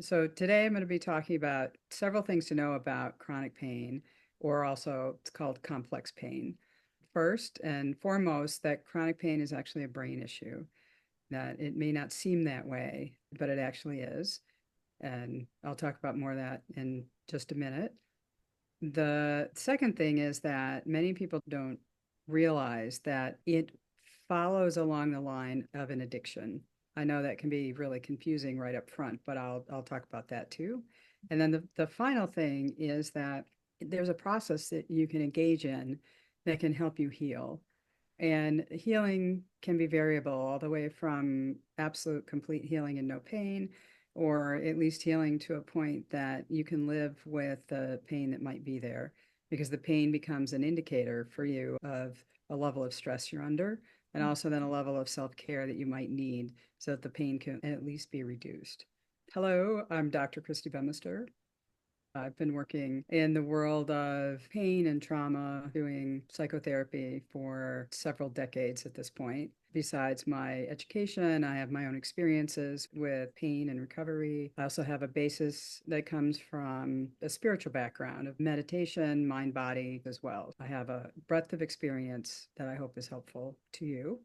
So today I'm going to be talking about several things to know about chronic pain, or also it's called complex pain. First and foremost, that chronic pain is actually a brain issue, that it may not seem that way, but it actually is. And I'll talk about more of that in just a minute. The second thing is that many people don't realize that it follows along the line of an addiction. I know that can be really confusing right up front, but I'll talk about that too. And then the final thing is that there's a process that you can engage in that can help you heal. And healing can be variable all the way from absolute complete healing and no pain, or at least healing to a point that you can live with the pain that might be there, because the pain becomes an indicator for you of a level of stress you're under, and also then a level of self-care that you might need so that the pain can at least be reduced. Hello, I'm Dr. Christy Bemister. I've been working in the world of pain and trauma, doing psychotherapy for several decades at this point. Besides my education, I have my own experiences with pain and recovery. I also have a basis that comes from a spiritual background of meditation, mind, body as well. I have a breadth of experience that I hope is helpful to you.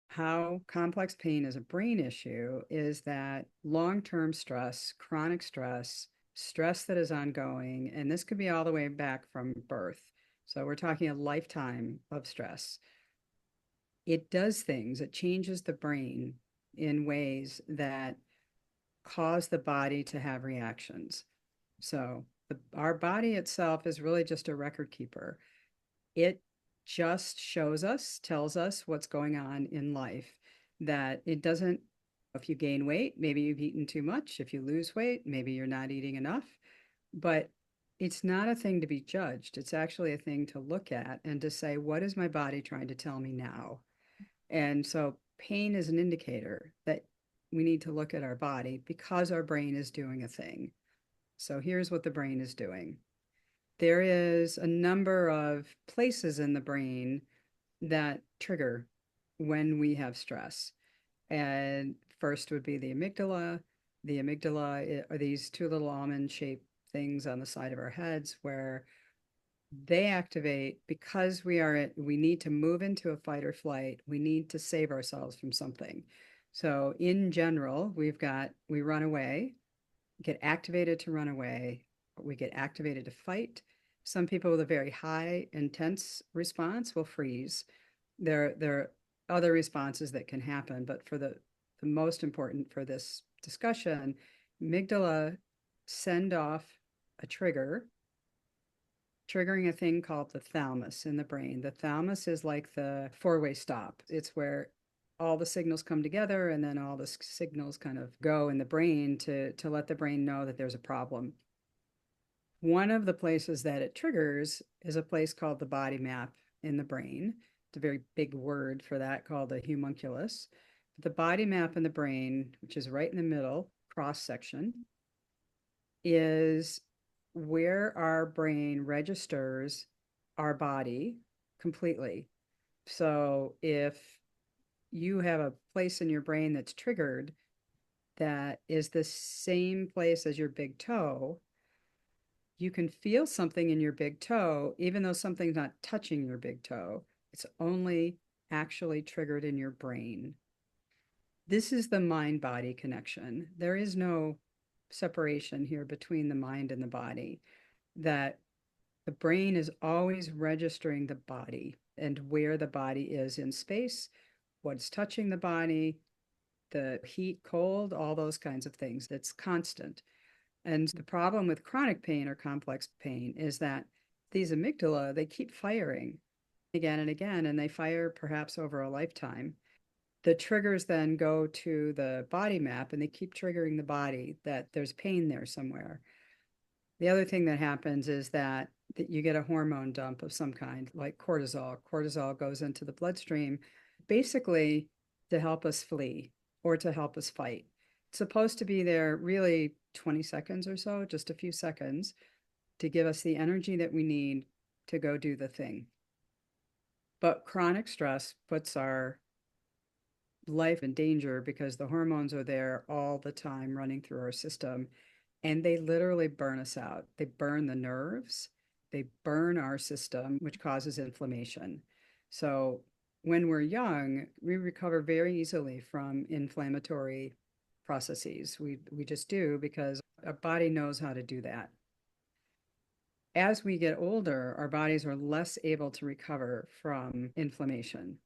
How complex pain is a brain issue is that long-term stress, chronic stress, stress that is ongoing, and this could be all the way back from birth. So we're talking a lifetime of stress. It does things, it changes the brain in ways that cause the body to have reactions. So our body itself is really just a record keeper. It just shows us, tells us what's going on in life, that it doesn't, if you gain weight, maybe you've eaten too much. If you lose weight, maybe you're not eating enough. But it's not a thing to be judged. It's actually a thing to look at and to say, what is my body trying to tell me now? And so pain is an indicator that we need to look at our body because our brain is doing a thing. So here's what the brain is doing. There is a number of places in the brain that trigger when we have stress. And first would be the amygdala. The amygdala are these two little almond shaped things on the side of our heads where they activate because we need to move into a fight or flight. We need to save ourselves from something. So in general, we run away, get activated to run away, we get activated to fight. Some people with a very high intense response will freeze. There are other responses that can happen, but for the most important for this discussion, amygdala send off a trigger, triggering a thing called the thalamus in the brain. The thalamus is like the four-way stop. It's where all the signals come together and then all the signals kind of go in the brain to let the brain know that there's a problem. One of the places that it triggers is a place called the body map in the brain. It's a very big word for that, called the homunculus. The body map in the brain, which is right in the middle, cross section, is where our brain registers our body completely. So if you have a place in your brain that's triggered that is the same place as your big toe, you can feel something in your big toe, even though something's not touching your big toe. It's only actually triggered in your brain. This is the mind body connection. There is no separation here between the mind and the body, that the brain is always registering the body and where the body is in space, what's touching the body, the heat, cold, all those kinds of things. That's constant. And the problem with chronic pain or complex pain is that these amygdala, they keep firing again and again, and they fire perhaps over a lifetime. The triggers then go to the body map and they keep triggering the body that there's pain there somewhere. The other thing that happens is that you get a hormone dump of some kind, like cortisol. Cortisol goes into the bloodstream basically to help us flee or to help us fight. It's supposed to be there really 20 seconds or so, just a few seconds, to give us the energy that we need to go do the thing. But chronic stress puts our life in danger because the hormones are there all the time running through our system, and they literally burn us out. They burn the nerves, they burn our system, which causes inflammation. So when we're young, we recover very easily from inflammatory processes. We just do because our body knows how to do that. As we get older, our bodies are less able to recover from inflammation.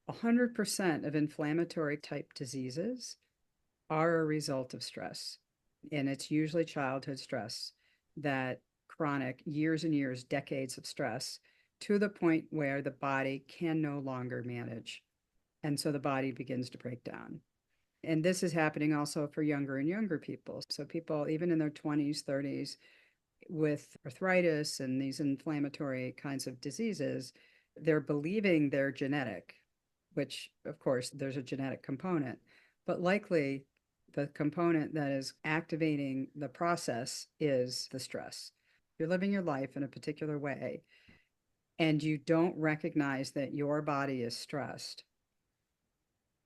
100% of inflammatory type diseases are a result of stress. And it's usually childhood stress, that chronic years and years, decades of stress to the point where the body can no longer manage. And so the body begins to break down. And this is happening also for younger and younger people. So people, even in their 20s, 30s, with arthritis and these inflammatory kinds of diseases, they're believing they're genetic, which, of course, there's a genetic component, but likely the component that is activating the process is the stress. You're living your life in a particular way and you don't recognize that your body is stressed,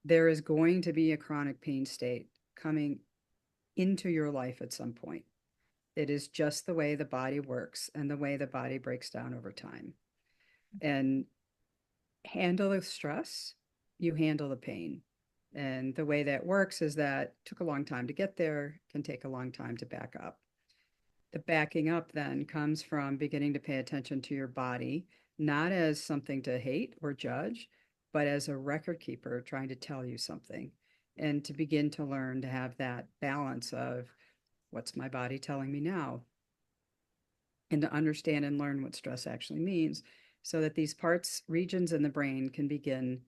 there is going to be a chronic pain state coming into your life at some point. It is just the way the body works and the way the body breaks down over time. And handle the stress, you handle the pain. And the way that works is that it took a long time to get there, can take a long time to back up. The backing up then comes from beginning to pay attention to your body, not as something to hate or judge, but as a record keeper trying to tell you something, and to begin to learn to have that balance of what's my body telling me now, and to understand and learn what stress actually means so that these parts, regions in the brain can begin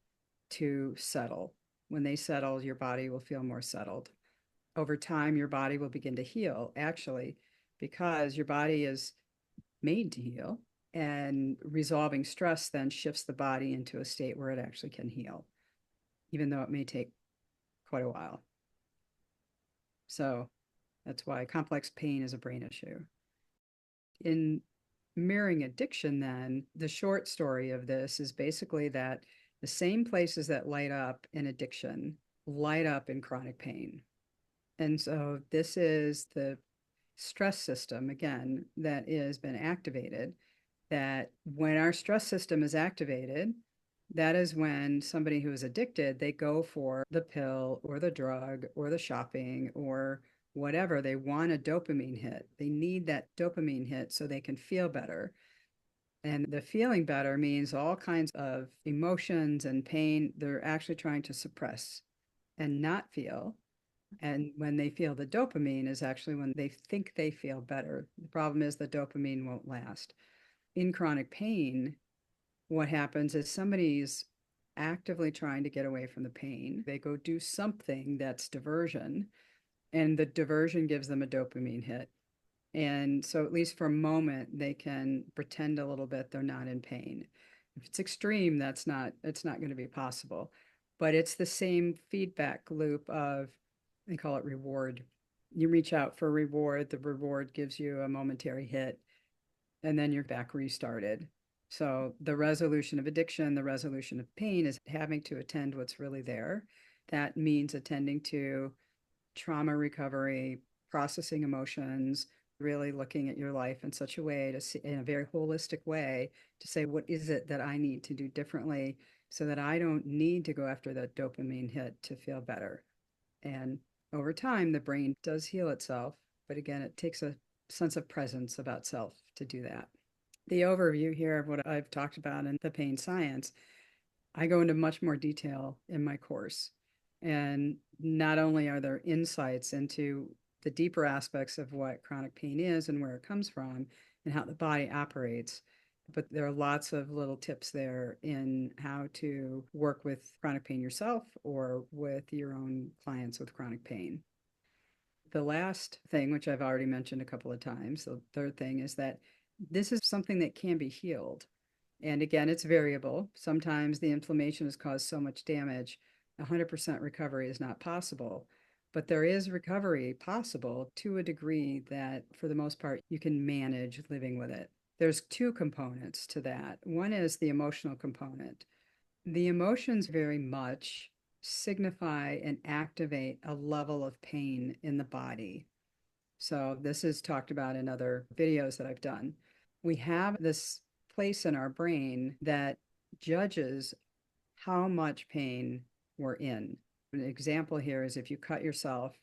to settle. When they settle, your body will feel more settled. Over time, your body will begin to heal, actually, because your body is made to heal. And resolving stress then shifts the body into a state where it actually can heal, even though it may take quite a while. So that's why complex pain is a brain issue. In mirroring addiction, then, the short story of this is basically that the same places that light up in addiction light up in chronic pain. And so this is the stress system, again, that has been activated. That when our stress system is activated, that is when somebody who is addicted, they go for the pill or the drug or the shopping or whatever. They want a dopamine hit. They need that dopamine hit so they can feel better. And the feeling better means all kinds of emotions and pain they're actually trying to suppress and not feel. And when they feel the dopamine is actually when they think they feel better. The problem is the dopamine won't last. In chronic pain, what happens is somebody's actively trying to get away from the pain. They go do something that's diversion, and the diversion gives them a dopamine hit. And so, at least for a moment, they can pretend a little bit they're not in pain. If it's extreme, it's not going to be possible. But it's the same feedback loop of, they call it reward. You reach out for a reward, the reward gives you a momentary hit, and then you're back restarted. So the resolution of addiction, the resolution of pain is having to attend what's really there. That means attending to trauma recovery, processing emotions, really looking at your life in such a way to see, in a very holistic way, to say, what is it that I need to do differently so that I don't need to go after that dopamine hit to feel better. And over time, the brain does heal itself. But again, it takes a sense of presence about self to do that. The overview here of what I've talked about in the pain science, I go into much more detail in my course. And not only are there insights into the deeper aspects of what chronic pain is and where it comes from and how the body operates, but there are lots of little tips there in how to work with chronic pain yourself or with your own clients with chronic pain. The last thing, which I've already mentioned a couple of times, the third thing is that this is something that can be healed. And again, it's variable. Sometimes the inflammation has caused so much damage, 100% recovery is not possible. But there is recovery possible to a degree that, for the most part, you can manage living with it. There's two components to that. One is the emotional component. The emotions very much signify and activate a level of pain in the body. So this is talked about in other videos that I've done. We have this place in our brain that judges how much pain we're in. An example here is if you cut yourself,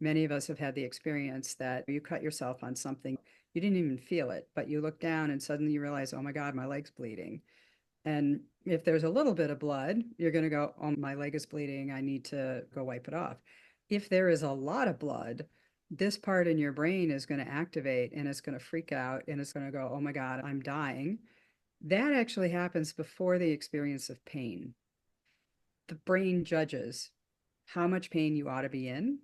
many of us have had the experience that you cut yourself on something, you didn't even feel it, but you look down and suddenly you realize, oh my God, my leg's bleeding. And if there's a little bit of blood, you're going to go, oh, my leg is bleeding. I need to go wipe it off. If there is a lot of blood, this part in your brain is going to activate and it's going to freak out and it's going to go, oh my God, I'm dying. That actually happens before the experience of pain. The brain judges how much pain you ought to be in,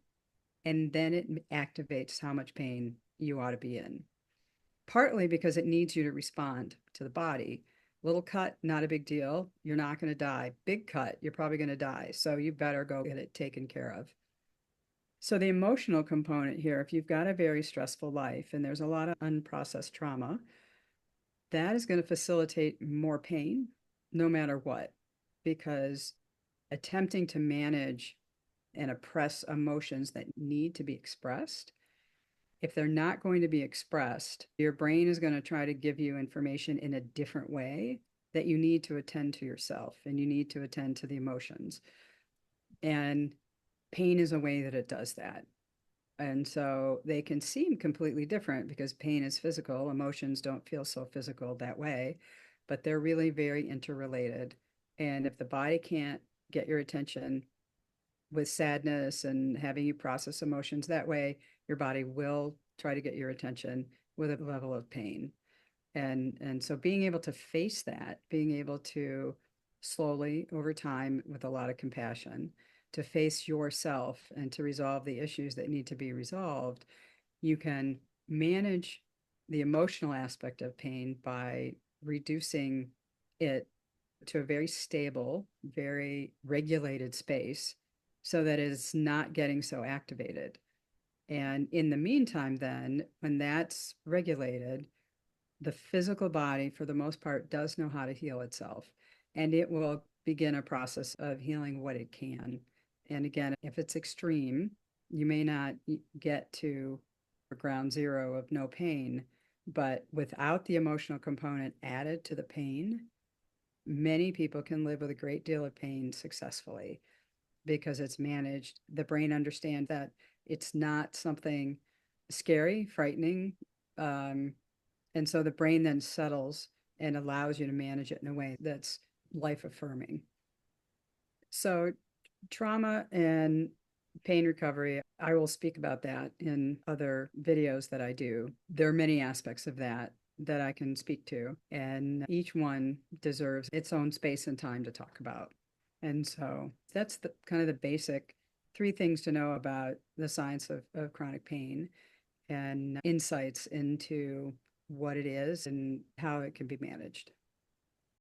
and then it activates how much pain you ought to be in. Partly because it needs you to respond to the body. Little cut, not a big deal. You're not going to die. Big cut, you're probably going to die. So you better go get it taken care of. So the emotional component here, if you've got a very stressful life and there's a lot of unprocessed trauma, that is going to facilitate more pain no matter what, because attempting to manage and oppress emotions that need to be expressed, if they're not going to be expressed, your brain is going to try to give you information in a different way that you need to attend to yourself and you need to attend to the emotions. And pain is a way that it does that. And so they can seem completely different because pain is physical. Emotions don't feel so physical that way, but they're really very interrelated. And if the body can't get your attention with sadness and having you process emotions that way, your body will try to get your attention with a level of pain. And so being able to face that, being able to slowly over time with a lot of compassion to face yourself and to resolve the issues that need to be resolved, you can manage the emotional aspect of pain by reducing it to a very stable, very regulated space so that it's not getting so activated. And in the meantime, then, when that's regulated, the physical body, for the most part, does know how to heal itself. And it will begin a process of healing what it can. And again, if it's extreme, you may not get to ground zero of no pain, but without the emotional component added to the pain, many people can live with a great deal of pain successfully because it's managed. The brain understands that it's not something scary, frightening. And so the brain then settles and allows you to manage it in a way that's life affirming. So, trauma and pain recovery, I will speak about that in other videos that I do. There are many aspects of that that I can speak to, and each one deserves its own space and time to talk about. And so that's the kind of the basic three things to know about the science of chronic pain and insights into what it is and how it can be managed.